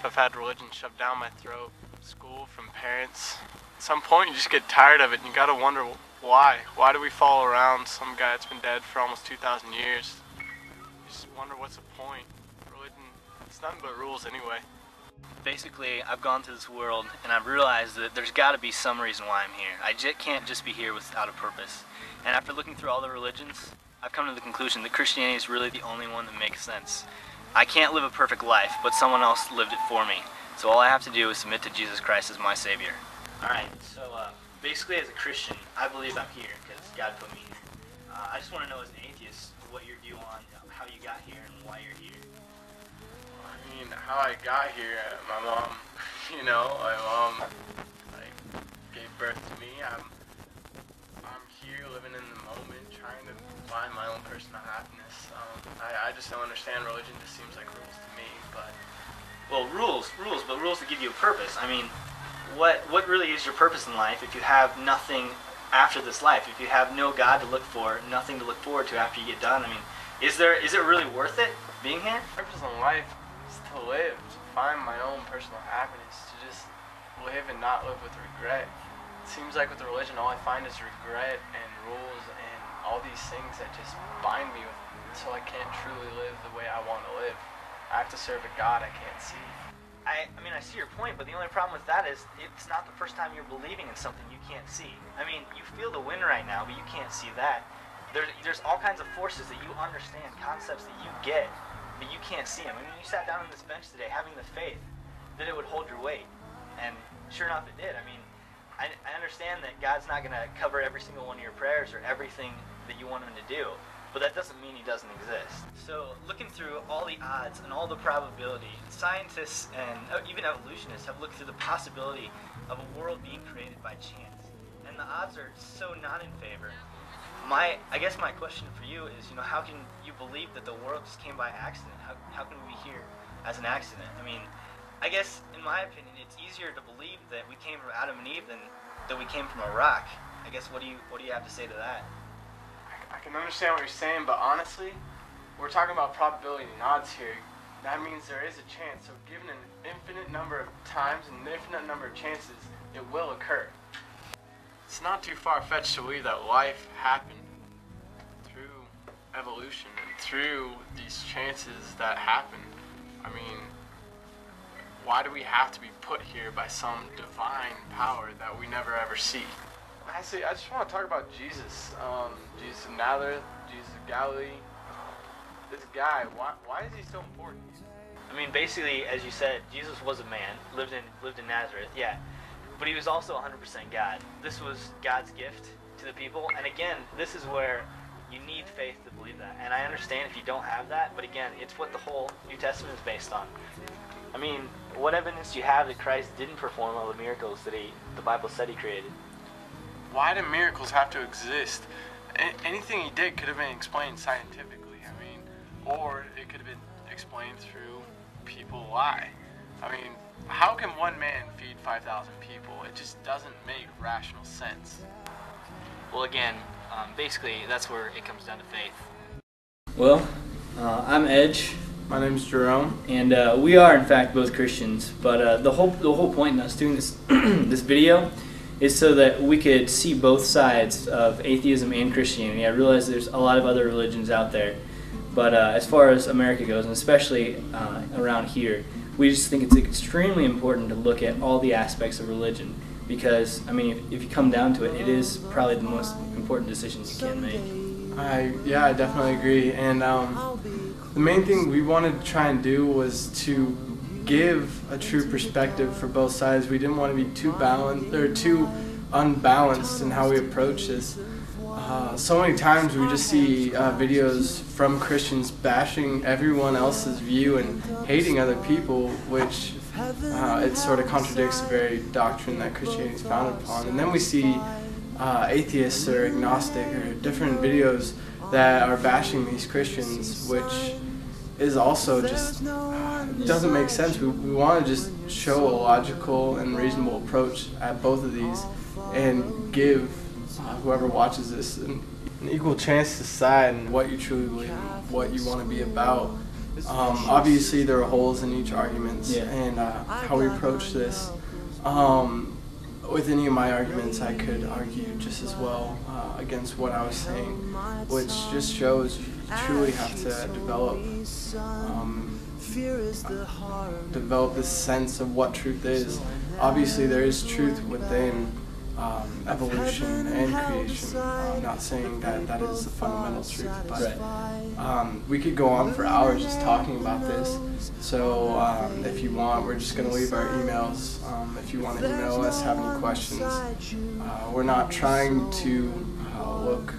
life I've had religion shoved down my throat. School, from parents. At some point you just get tired of it and you gotta wonder why. Why do we follow around some guy that's been dead for almost 2,000 years? You just wonder what's the point. Religion, it's nothing but rules anyway. Basically, I've gone through this world and I've realized that there's got to be some reason why I'm here. I can't just be here without a purpose. And after looking through all the religions, I've come to the conclusion that Christianity is really the only one that makes sense. I can't live a perfect life, but someone else lived it for me. So all I have to do is submit to Jesus Christ as my Savior. Alright, so basically as a Christian, I believe I'm here because God put me here. I just want to know as an atheist what your view on how you got here and why you're here. I mean, how I got here, my mom, my mom gave birth to me. I'm here living in the moment, trying to find my own personal happiness. I just don't understand religion. Just seems like rules to me, but... Well, rules, but rules to give you a purpose. I mean, what really is your purpose in life if you have nothing after this life? If you have no God to look for, nothing to look forward to after you get done? I mean, is it really worth it being here? Purpose in life is to live, to find my own personal happiness, to just live and not live with regret. It seems like with the religion, all I find is regret and rules and all these things that just bind me with, so I can't truly live the way I want to live. I have to serve a God I can't see. I mean, I see your point, but the only problem with that is it's not the first time you're believing in something you can't see. I mean, you feel the wind right now, but you can't see that. There's all kinds of forces that you understand, concepts that you get, but you can't see them. I mean, you sat down on this bench today having the faith that it would hold your weight, and sure enough it did. I mean, I understand that God's not going to cover every single one of your prayers or everything that you want Him to do, but that doesn't mean He doesn't exist. So looking through all the odds and all the probability, scientists and even evolutionists have looked through the possibility of a world being created by chance, and the odds are so not in favor. I guess my question for you is, how can you believe that the world just came by accident? How can we be here as an accident? I mean, I guess, in my opinion, it's easier to believe that we came from Adam and Eve than that we came from a rock. I guess, what do you have to say to that? I can understand what you're saying, but honestly, we're talking about probability and odds here. That means there is a chance. So given an infinite number of times and an infinite number of chances, it will occur. It's not too far-fetched to believe that life happened through evolution and through these chances that happen. I mean, why do we have to be put here by some divine power that we never ever see? Actually, I just want to talk about Jesus. Jesus of Nazareth, Jesus of Galilee. This guy, why is he so important? I mean, basically, as you said, Jesus was a man, lived in Nazareth, yeah. But he was also 100% God. This was God's gift to the people. And again, this is where you need faith to believe that. And I understand if you don't have that, but again, it's what the whole New Testament is based on. I mean, what evidence do you have that Christ didn't perform all the miracles that the Bible said He created? Why do miracles have to exist? Anything He did could have been explained scientifically, or it could have been explained through people lie. I mean, how can one man feed 5,000 people? It just doesn't make rational sense. Well, again, basically, that's where it comes down to faith. Well, I'm Edge. My name's Jerome. And we are, in fact, both Christians. But the whole point in us doing this this video is so that we could see both sides of atheism and Christianity. I realize there's a lot of other religions out there, but as far as America goes, and especially around here, we just think it's extremely important to look at all the aspects of religion, because, I mean, if you come down to it, it is probably the most important decisions you can make. Yeah, I definitely agree. And the main thing we wanted to try and do was to give a true perspective for both sides. We didn't want to be too balanced or too unbalanced in how we approach this. So many times we just see videos from Christians bashing everyone else's view and hating other people, which it sort of contradicts the very doctrine that Christianity is founded upon. And then we see atheists or agnostic or different videos that are bashing these Christians, which is also just doesn't make sense. We want to just show a logical and reasonable approach at both of these and give whoever watches this an equal chance to decide what you truly believe and what you want to be about. Obviously, there are holes in each argument, Yeah. and how we approach this. With any of my arguments, I could argue just as well against what I was saying, which just shows you truly have to develop this sense of what truth is. Obviously, there is truth within evolution and creation. I'm not saying that that is the fundamental truth, but we could go on for hours just talking about this. So if you want, we're just going to leave our emails. If you want to email us, have any questions. We're not trying to look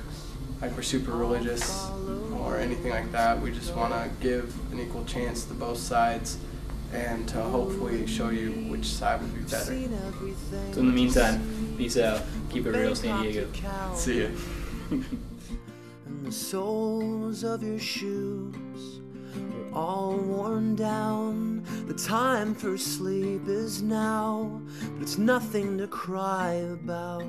like we're super religious or anything like that. We just want to give an equal chance to both sides and to hopefully show you which side would be better. So in the meantime, peace out. Keep it real, San Diego. See ya. And the soles of your shoes are all worn down. The time for sleep is now, but it's nothing to cry about.